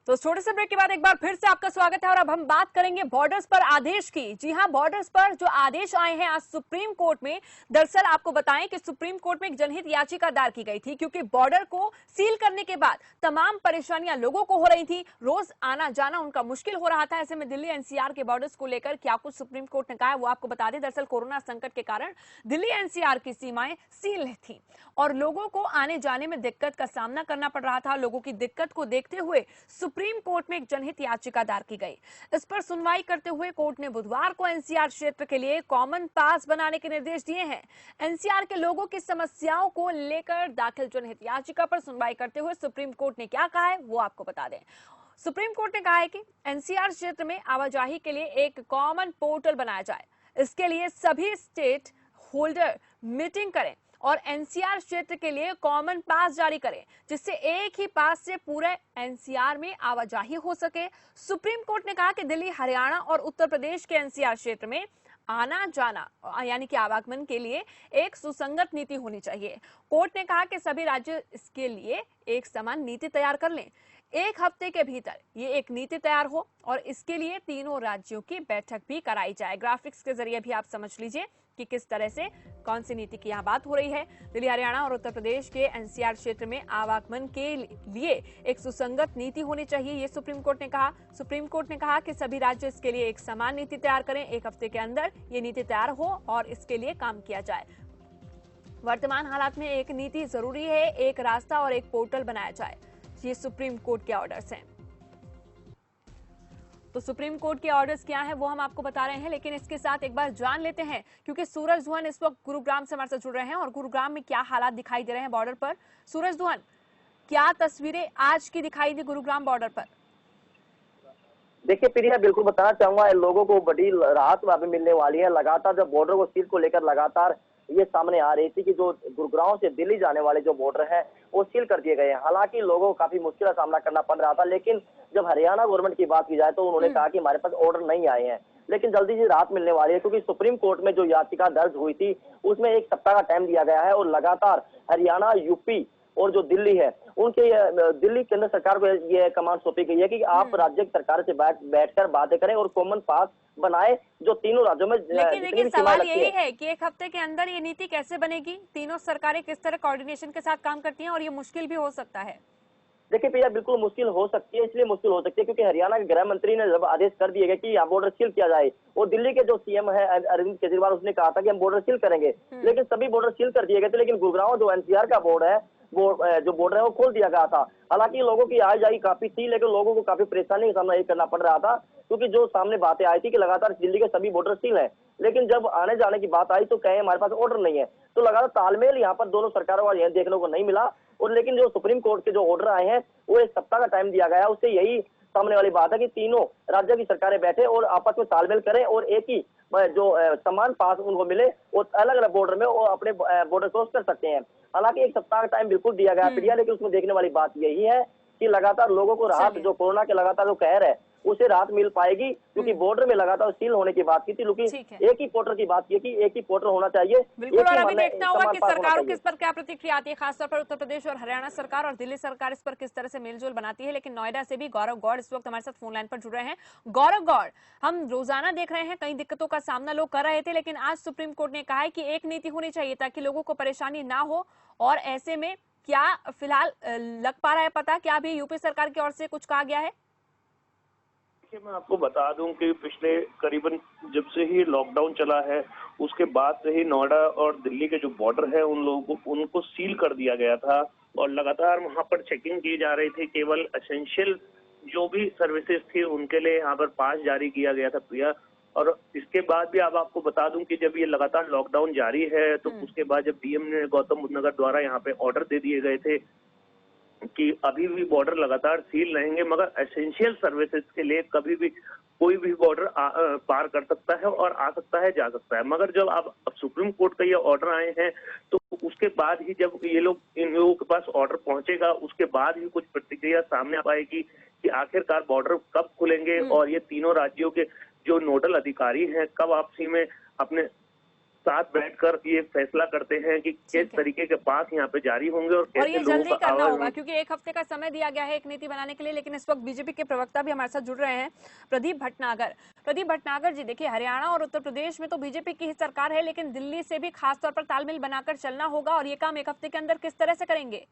तो छोटे से ब्रेक के बाद एक बार फिर से आपका स्वागत है और अब हम बात करेंगे बॉर्डर्स पर आदेश की। जी हां, बॉर्डर्स पर जो आदेश आए हैं आज सुप्रीम कोर्ट में। दरअसल आपको बताएं कि सुप्रीम कोर्ट में एक जनहित याचिका दायर की गई थी क्योंकि बॉर्डर को सील करने के बाद तमाम परेशानियां लोगों को हो रही थी, रोज आना जाना उनका मुश्किल हो रहा था। ऐसे में दिल्ली एनसीआर के बॉर्डर्स को लेकर क्या कुछ सुप्रीम कोर्ट ने कहा है वो आपको बता दें। दरअसल कोरोना संकट के कारण दिल्ली एनसीआर की सीमाएं सील थी और लोगों को आने जाने में दिक्कत का सामना करना पड़ रहा था। लोगों की दिक्कत को देखते हुए सुप्रीम कोर्ट में एक जनहित याचिका दायर की गई। इस पर सुनवाई करते हुए कोर्ट ने बुधवार को एनसीआर क्षेत्र के लिए कॉमन पास बनाने के निर्देश दिए हैं। एनसीआर के लोगों की समस्याओं को लेकर दाखिल जनहित याचिका पर सुनवाई करते हुए सुप्रीम कोर्ट ने क्या कहा है वो आपको बता दें। सुप्रीम कोर्ट ने कहा है कि एनसीआर क्षेत्र में आवाजाही के लिए एक कॉमन पोर्टल बनाया जाए। इसके लिए सभी स्टेट होल्डर मीटिंग करें और एनसीआर क्षेत्र के लिए कॉमन पास जारी करें, जिससे एक ही पास से पूरे एनसीआर में आवाजाही हो सके। सुप्रीम कोर्ट ने कहा कि दिल्ली, हरियाणा और उत्तर प्रदेश के एनसीआर क्षेत्र में आना जाना यानी कि आवागमन के लिए एक सुसंगत नीति होनी चाहिए। कोर्ट ने कहा कि सभी राज्य इसके लिए एक समान नीति तैयार कर लें। एक हफ्ते के भीतर ये एक नीति तैयार हो और इसके लिए तीनों राज्यों की बैठक भी कराई जाए। ग्राफिक्स के जरिए भी आप समझ लीजिए कि किस तरह से कौन सी नीति की यहाँ बात हो रही है। दिल्ली, हरियाणा और उत्तर प्रदेश के एनसीआर क्षेत्र में आवागमन के लिए एक सुसंगत नीति होनी चाहिए, ये सुप्रीम कोर्ट ने कहा। सुप्रीम कोर्ट ने कहा कि सभी राज्य इसके लिए एक समान नीति तैयार करें। एक हफ्ते के अंदर ये नीति तैयार हो और इसके लिए काम किया जाए। वर्तमान हालात में एक नीति जरूरी है, एक रास्ता और एक पोर्टल बनाया जाए। ये सुप्रीम कोर्ट के ऑर्डर्स हैं। तो सुप्रीम कोर्ट के ऑर्डर्स क्या हैं वो हम आपको बता रहे हैं, लेकिन इसके साथ एक बार जान लेते हैं क्योंकि सूरज दुहन इस वक्त गुरुग्राम से हमारे साथ जुड़ रहे हैं और गुरुग्राम में क्या हालात दिखाई दे रहे हैं बॉर्डर पर। सूरज दुहन, क्या तस्वीरें आज की दिखाई दी गुरुग्राम बॉर्डर पर? देखिए प्रिया, बिल्कुल बताना चाहूंगा, लोगों को बड़ी राहत वहां पे मिलने वाली है। लगातार जब बॉर्डर को सील को लेकर लगातार ये सामने आ रही थी कि जो गुरुग्राम से दिल्ली जाने वाले जो बॉर्डर है वो सील कर दिए गए हैं। हालांकि लोगों को काफी मुश्किल का सामना करना पड़ रहा था, लेकिन जब हरियाणा गवर्नमेंट की बात की जाए तो उन्होंने कहा कि हमारे पास ऑर्डर नहीं आए हैं, लेकिन जल्दी से राहत मिलने वाली है क्योंकि सुप्रीम कोर्ट में जो याचिका दर्ज हुई थी उसमें एक सप्ताह का टाइम दिया गया है और लगातार हरियाणा, यूपी और जो दिल्ली है उनके दिल्ली केंद्र सरकार को ये कमांड सौंपी गई है कि आप राज्य की सरकार से बैठकर बातें करें और कॉमन पास बनाए जो तीनों राज्यों में। लेकिन देखिए सवाल यही है कि एक हफ्ते के अंदर ये नीति कैसे बनेगी? तीनों सरकारें किस तरह कोऑर्डिनेशन के साथ काम करती हैं और ये मुश्किल भी हो सकता है। देखिए भैया, बिल्कुल मुश्किल हो सकती है, इसलिए मुश्किल हो सकती है क्योंकि हरियाणा के गृह मंत्री ने जब आदेश कर दिए गए कि यहाँ बॉर्डर सील किया जाए और दिल्ली के जो सीएम है अरविंद केजरीवाल, उसने कहा था कि हम बॉर्डर सील करेंगे, लेकिन सभी बॉर्डर सील कर दिए गए थे। लेकिन गुरुग्राम जो एनसीआर का बॉर्डर है वो जो बॉर्डर है वो खोल दिया गया था। हालांकि लोगों की आवाजाही काफी थी, लेकिन लोगों को काफी परेशानी का सामना करना पड़ रहा था क्योंकि जो सामने बातें आई थी कि लगातार दिल्ली के सभी बॉर्डर सील है, लेकिन जब आने जाने की बात आई तो कहे हमारे पास ऑर्डर नहीं है। तो लगातार तालमेल यहाँ पर दोनों सरकारों का यह देखने को नहीं मिला। और लेकिन जो सुप्रीम कोर्ट के जो ऑर्डर आए हैं वो एक सप्ताह का टाइम दिया गया है, उससे यही सामने वाली बात है कि तीनों राज्यों की सरकारें बैठे और आपस में तालमेल करें और एक ही जो समान पास उनको मिले और अलग अलग बॉर्डर में वो अपने बॉर्डर क्रॉस कर सकते हैं। हालांकि एक सप्ताह का टाइम बिल्कुल दिया गया पीड़िया, लेकिन उसमें देखने वाली बात यही है कि लगातार लोगों को राहत, जो कोरोना के लगातार जो कहर है उसे राहत मिल पाएगी क्योंकि बॉर्डर में लगातार सील होने की बात की थी, लेकिन एक ही पोर्टल की बात की कि एक ही पोर्टल होना चाहिए। बिल्कुल, और अभी देखना होगा कि सरकारों की इस पर क्या प्रतिक्रिया आती है, खासतौर पर उत्तर प्रदेश और हरियाणा सरकार और दिल्ली सरकार इस पर किस तरह से मेलजोल बनाती है। लेकिन नोएडा से भी गौरव गौड़ इस वक्त हमारे साथ फोन लाइन पर जुड़ रहे हैं। गौरव गौड़, हम रोजाना देख रहे हैं कई दिक्कतों का सामना लोग कर रहे थे, लेकिन आज सुप्रीम कोर्ट ने कहा है कि एक नीति होनी चाहिए ताकि लोगों को परेशानी ना हो, और ऐसे में क्या फिलहाल लग पा रहा है पता, क्या अभी यूपी सरकार की ओर से कुछ कहा गया है? मैं आपको बता दूं कि पिछले करीबन जब से ही लॉकडाउन चला है उसके बाद से ही नोएडा और दिल्ली के जो बॉर्डर है उन लोगों को उनको सील कर दिया गया था और लगातार वहां पर चेकिंग की जा रही थी। केवल एसेंशियल जो भी सर्विसेज थी उनके लिए यहाँ पर पास जारी किया गया था प्रिया। और इसके बाद भी अब आपको बता दूं कि जब ये लगातार लॉकडाउन जारी है तो उसके बाद जब डीएम ने गौतम बुद्ध नगर द्वारा यहाँ पे ऑर्डर दे दिए गए थे कि अभी भी बॉर्डर लगातार सील रहेंगे, मगर एसेंशियल सर्विसेज के लिए कभी भी कोई भी बॉर्डर पार कर सकता है और आ सकता है, जा सकता है। मगर जब अब सुप्रीम कोर्ट का ये ऑर्डर आए हैं तो उसके बाद ही जब ये लोग इन लोगों के पास ऑर्डर पहुंचेगा उसके बाद ही कुछ प्रतिक्रिया सामने आ पाएगी कि आखिरकार बॉर्डर कब खुलेंगे और ये तीनों राज्यों के जो नोडल अधिकारी हैं कब आपसी में अपने साथ बैठकर ये फैसला करते हैं कि किस तरीके के पास यहाँ पे जारी होंगे और कैसे ये लोगों जल्दी का करना होगा आवाज। क्योंकि एक हफ्ते का समय दिया गया है एक नीति बनाने के लिए। लेकिन इस वक्त बीजेपी के प्रवक्ता भी हमारे साथ जुड़ रहे हैं, प्रदीप भटनागर जी। देखिए, हरियाणा और उत्तर प्रदेश में तो बीजेपी की ही सरकार है, लेकिन दिल्ली से भी खास तौर पर तालमेल बनाकर चलना होगा और ये काम एक हफ्ते के अंदर किस तरह से करेंगे?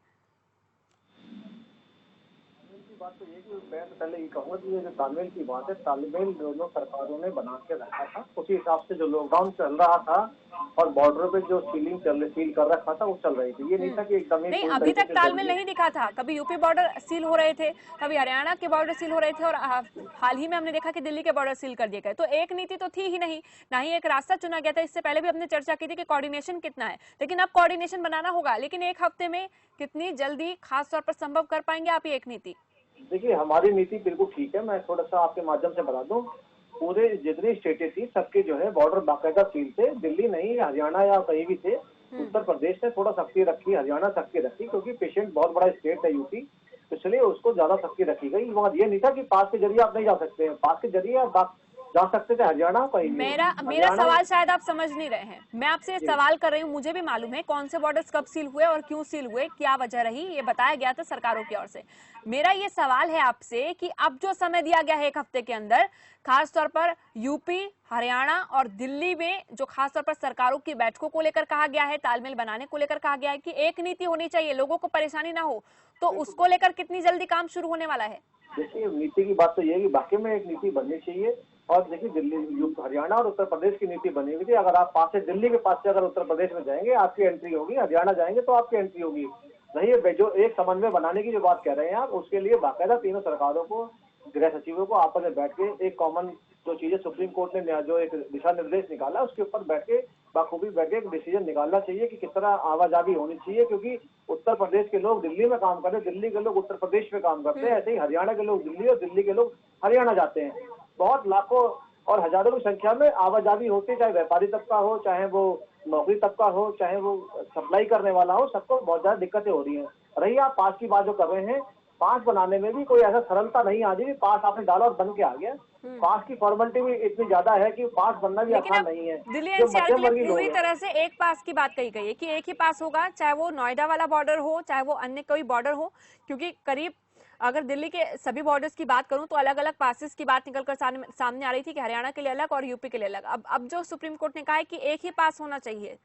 बात तो ये कि मैं तो पहले ये कहूँगा कि ये जो तालमेल की बात है, तालमेल दोनों सरकारों ने बना के रखा था। उसी हिसाब से जो लॉकडाउन चल रहा था और बॉर्डर पे जो सील कर रखा था वो चल रही थी। ये नहीं था कि एकदम ही नहीं, अभी तक तालमेल नहीं दिखा था। कभी यूपी बॉर्डर सील हो रहे थे, कभी हरियाणा के बॉर्डर सील हो रहे थे और हाल ही में हमने देखा कि दिल्ली के बॉर्डर सील कर दिए गए। तो एक नीति तो थी ही नहीं, ना ही एक रास्ता चुना गया था। इससे पहले भी हमने चर्चा की थी कि कोऑर्डिनेशन कितना है, लेकिन अब कोऑर्डिनेशन बनाना होगा। लेकिन एक हफ्ते में कितनी जल्दी खास तौर पर संभव कर पाएंगे आप ये एक नीति? देखिए, हमारी नीति बिल्कुल ठीक है। मैं थोड़ा सा आपके माध्यम से बता दूं, पूरे जितनी स्टेटें थी सबके जो है बॉर्डर बाकायदा सील थे। दिल्ली नहीं, हरियाणा या कहीं भी थे। उत्तर प्रदेश ने थोड़ा सख्ती रखी, हरियाणा सख्ती रखी, क्योंकि पेशेंट बहुत बड़ा स्टेट है यूपी, इसलिए उसको ज्यादा सख्ती रखी गई। वहाँ ये नहीं था कि पास के जरिए आप नहीं जा सकते हैं, पास के जरिए आप जा सकते थे हरियाणा कहीं भी। मेरा सवाल शायद आप समझ नहीं रहे हैं। मैं आपसे सवाल कर रही हूँ, मुझे भी मालूम है कौन से बॉर्डर्स कब सील हुए और क्यों सील हुए, क्या वजह रही, ये बताया गया था सरकारों की ओर से। मेरा ये सवाल है आपसे कि अब जो समय दिया गया है एक हफ्ते के अंदर, खास तौर पर यूपी, हरियाणा और दिल्ली में जो खास तौर पर सरकारों की बैठकों को लेकर कहा गया है, तालमेल बनाने को लेकर कहा गया है कि एक नीति होनी चाहिए, लोगों को परेशानी ना हो, तो उसको लेकर कितनी जल्दी काम शुरू होने वाला है? देखिए, नीति की बात तो ये है कि वाकई में एक नीति बननी चाहिए। और देखिए, दिल्ली, हरियाणा और उत्तर प्रदेश की नीति बनी हुई थी। अगर आप पास से दिल्ली के पास से अगर उत्तर प्रदेश में जाएंगे आपकी एंट्री होगी, हरियाणा जाएंगे तो आपकी एंट्री होगी। नहीं, जो एक समन्वय बनाने की जो बात कह रहे हैं आप, उसके लिए बाकायदा तीनों सरकारों को, गृह सचिवों को आपस में बैठ के एक कॉमन जो चीजें सुप्रीम कोर्ट ने जो एक दिशा निर्देश निकाला उसके ऊपर बैठ के बाखूबी बैठ के एक डिसीजन निकालना चाहिए कि किस तरह आवाजाही होनी चाहिए। क्योंकि उत्तर प्रदेश के लोग दिल्ली में काम करते हैं, दिल्ली के लोग उत्तर प्रदेश में काम करते हैं, ऐसे ही हरियाणा के लोग दिल्ली और दिल्ली के लोग हरियाणा जाते हैं। बहुत लाखों और हजारों की संख्या में आवाजाही होती है, चाहे व्यापारी तबका हो, चाहे वो नौकरी तबका हो, चाहे वो सप्लाई करने वाला हो, सबको बहुत ज्यादा दिक्कतें हो रही हैं। रही आप पास की बात जो कर रहे हैं, पास बनाने में भी कोई ऐसा सरलता नहीं आ रही। पास आपने डाला और बन के आ गया। पास की फॉर्मेलिटी भी इतनी ज्यादा है कि पास बनना भी आसान नहीं है। दिल्ली एनसीआर के लिए पूरी तरह से एक पास की बात कही गई है कि एक ही पास होगा, चाहे वो नोएडा वाला बॉर्डर हो, चाहे वो अन्य कोई बॉर्डर हो। क्योंकि करीब अगर दिल्ली के सभी बॉर्डर्स की बात करूं तो अलग अलग पासेस की बात निकलकर सामने आ रही थी कि हरियाणा के लिए अलग और यूपी के लिए अलग। अब जो सुप्रीम कोर्ट ने कहा है कि एक ही पास होना चाहिए,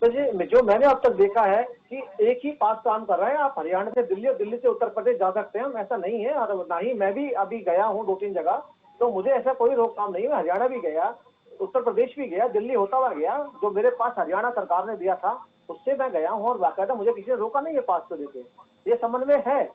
तो जो मैंने अब तक देखा है कि एक ही पास काम कर रहे हैं। आप हरियाणा से दिल्ली और दिल्ली से उत्तर प्रदेश जा सकते हैं, ऐसा नहीं है। और ना ही मैं भी अभी गया हूँ 2-3 जगह, तो मुझे ऐसा कोई रोकथाम नहीं है। हरियाणा भी गया, उत्तर प्रदेश भी गया, दिल्ली होता हुआ गया। जो मेरे पास हरियाणा सरकार ने दिया था उससे मैं गया हूँ और बाकायदा मुझे किसी ने रोका नहीं है पास को देके। ये समन्वय है।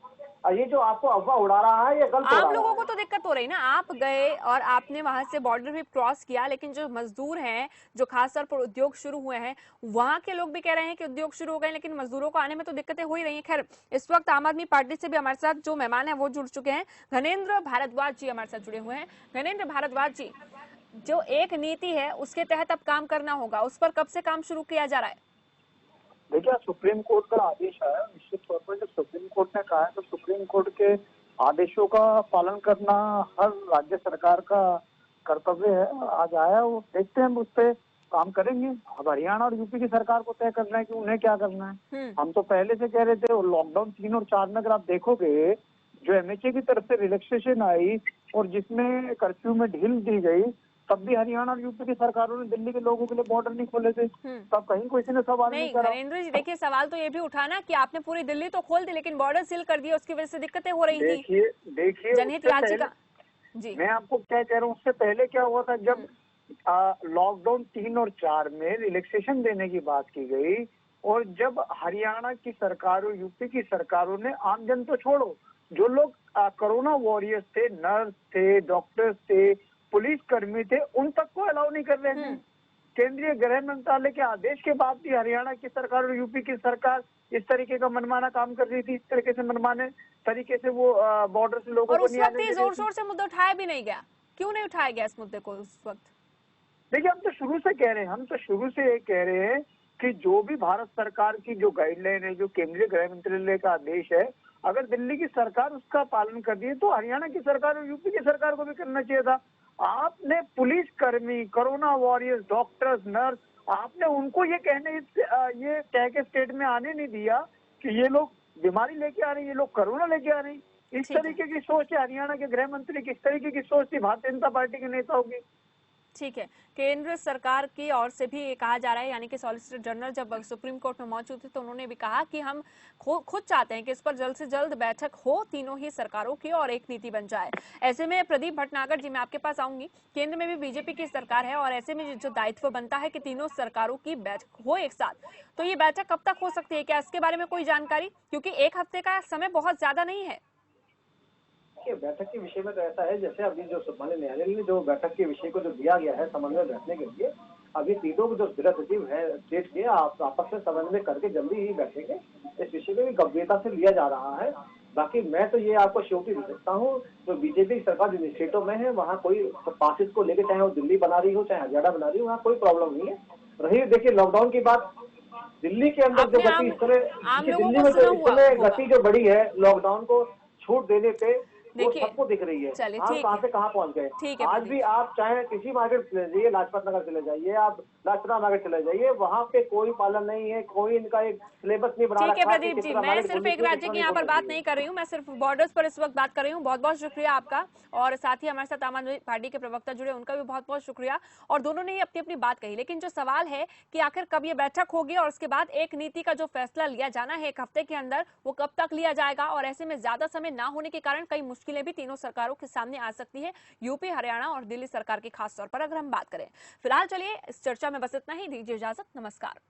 और ये जो आपको अफवाह उड़ा रहा है ये गलत हो रहा है। आम लोगों को तो दिक्कत हो रही ना। आप गए और आपने वहां से बॉर्डर भी क्रॉस किया, लेकिन जो मजदूर हैं, जो खासतौर पर उद्योग शुरू हुए हैं, वहां के लोग भी कह रहे हैं कि उद्योग शुरू हो गए, लेकिन मजदूरों को आने में तो दिक्कतें हो ही रही हैं। खैर, इस वक्त आम आदमी पार्टी से भी हमारे साथ जो मेहमान है वो जुड़ चुके हैं। घनेंद्र भारद्वाज जी हमारे साथ जुड़े हुए हैं। घनेंद्र भारद्वाज जी, जो एक नीति है उसके तहत अब काम करना होगा, उस पर कब से काम शुरू किया जा रहा है? देखिए, सुप्रीम कोर्ट का आदेश आया। निश्चित तौर पर जब सुप्रीम कोर्ट ने कहा है तो सुप्रीम कोर्ट के आदेशों का पालन करना हर राज्य सरकार का कर्तव्य है। आज आया, वो देखते हैं, उस पर काम करेंगे। अब हरियाणा और यूपी की सरकार को तय करना है कि उन्हें क्या करना है। हम तो पहले से कह रहे थे। लॉकडाउन 3 और 4 में अगर आप देखोगे, जो एमएचए की तरफ से रिलैक्सेशन आई और जिसमें कर्फ्यू में ढील दी गई, तब भी हरियाणा और यूपी की सरकारों ने दिल्ली के लोगों के लिए बॉर्डर नहीं खोले थे। तब कहीं किसी ने सवाल नहीं करा। घनेंद्र जी, देखिए, सवाल तो ये भी उठाना कि आपने पूरी दिल्ली तो खोल दी, लेकिन बॉर्डर सील कर दिया, उसकी वजह से दिक्कतें हो रही थी। देखिए, जनहित याचिका जी, मैं आपको क्या कह रहा हूँ, उससे पहले क्या हुआ था, जब लॉकडाउन 3 और 4 में रिलैक्सेशन देने की बात की गई, और जब हरियाणा की सरकार और यूपी की सरकारों ने, आमजन तो छोड़ो, जो लोग कोरोना वॉरियर्स थे, नर्स थे, डॉक्टर्स थे, पुलिस कर्मी थे, उन तक को अलाउ नहीं कर रहे थे। केंद्रीय गृह मंत्रालय के आदेश के बाद भी हरियाणा की सरकार और यूपी की सरकार इस तरीके का मनमाना काम कर रही थी। इस तरीके से मनमाने तरीके से वो बॉर्डर से लोगों को नहीं आने दे रही थी। जोर शोर से मुद्दा उठाया भी नहीं गया। क्यों नहीं उठाया गया इस मुद्दे को उस वक्त? देखिए, हम तो शुरू से कह रहे हैं, ये कह रहे हैं कि जो भी भारत सरकार की जो गाइडलाइन है, जो केंद्रीय गृह मंत्रालय का आदेश है, अगर दिल्ली की सरकार उसका पालन कर रही है तो हरियाणा की सरकार और यूपी की सरकार को भी करना चाहिए था। आपने पुलिस कर्मी, कोरोना वॉरियर्स, डॉक्टर्स, नर्स, आपने उनको ये कह के स्टेट में आने नहीं दिया कि ये लोग बीमारी लेके आ रहे हैं, ये लोग कोरोना लेके आ रहे हैं। इस ठीक है। तरीके की सोच है हरियाणा के गृह मंत्री की, इस तरीके की सोच थी भारतीय जनता पार्टी के नेताओं की। ठीक है, केंद्र सरकार की ओर से भी ये कहा जा रहा है, यानी कि सॉलिसिटर जनरल जब सुप्रीम कोर्ट में मौजूद थे तो उन्होंने भी कहा कि हम खुद चाहते हैं कि इस पर जल्द से जल्द बैठक हो तीनों ही सरकारों की और एक नीति बन जाए। ऐसे में प्रदीप भटनागर जी, मैं आपके पास आऊंगी। केंद्र में भी बीजेपी की सरकार है और ऐसे में जो दायित्व बनता है कि तीनों सरकारों की बैठक हो एक साथ, तो ये बैठक कब तक हो सकती है? क्या इसके बारे में कोई जानकारी? क्योंकि एक हफ्ते का समय बहुत ज्यादा नहीं है। बैठक के विषय में तो ऐसा है, जैसे अभी जो माननीय न्यायालय ने जो बैठक के विषय को जो दिया गया है समन्वय बैठने के लिए, अभी तीनों जो गृह सचिव है स्टेट के आपस में समन्वय करके जल्दी ही बैठेंगे। इस विषय में भी गंभीरता से लिया जा रहा है। बाकी मैं तो ये आपको श्योरिटी दे सकता हूँ, जो बीजेपी सरकार जिन स्टेटों में है वहाँ कोई पासिस को लेकर, चाहे वो दिल्ली बना रही हो चाहे हरियाणा बना रही हो, वहाँ कोई प्रॉब्लम नहीं है। रही देखिए लॉकडाउन की बात, दिल्ली के अंदर जो गति इस तरह, दिल्ली में जो इस समय गति जो बढ़ी है लॉकडाउन को छूट देने पे, वो सबको दिख रही है। हम कहाँ से कहाँ पहुँच गए। आज भी आप चाहे किसी मार्केट चले जाइए, लाजपत नगर चले जाइए, आप लाजपत मार्केट चले जाइए, वहाँ पे कोई पालन नहीं है, कोई इनका एक सिलेबस नहीं बना रखा। ठीक है प्रदीप जी, मैं सिर्फ एक राज्य की यहाँ पर बात नहीं कर रही हूँ, मैं सिर्फ बॉर्डर्स पर इस वक्त बात कर रही हूँ। बहुत बहुत शुक्रिया आपका, और साथ ही हमारे साथ आम आदमी पार्टी के प्रवक्ता जुड़े, उनका भी बहुत बहुत शुक्रिया। और दोनों ने ही अपनी अपनी बात कही, लेकिन जो सवाल है कि आखिर कब ये बैठक होगी और उसके बाद एक नीति का जो फैसला लिया जाना है एक हफ्ते के अंदर, वो कब तक लिया जाएगा। और ऐसे में ज्यादा समय ना होने के कारण कई मुश्किलें भी तीनों सरकारों के सामने आ सकती है, यूपी, हरियाणा और दिल्ली सरकार की खास तौर पर अगर हम बात करें। फिलहाल चलिए इस चर्चा में बस इतना ही, दीजिए इजाजत, नमस्कार।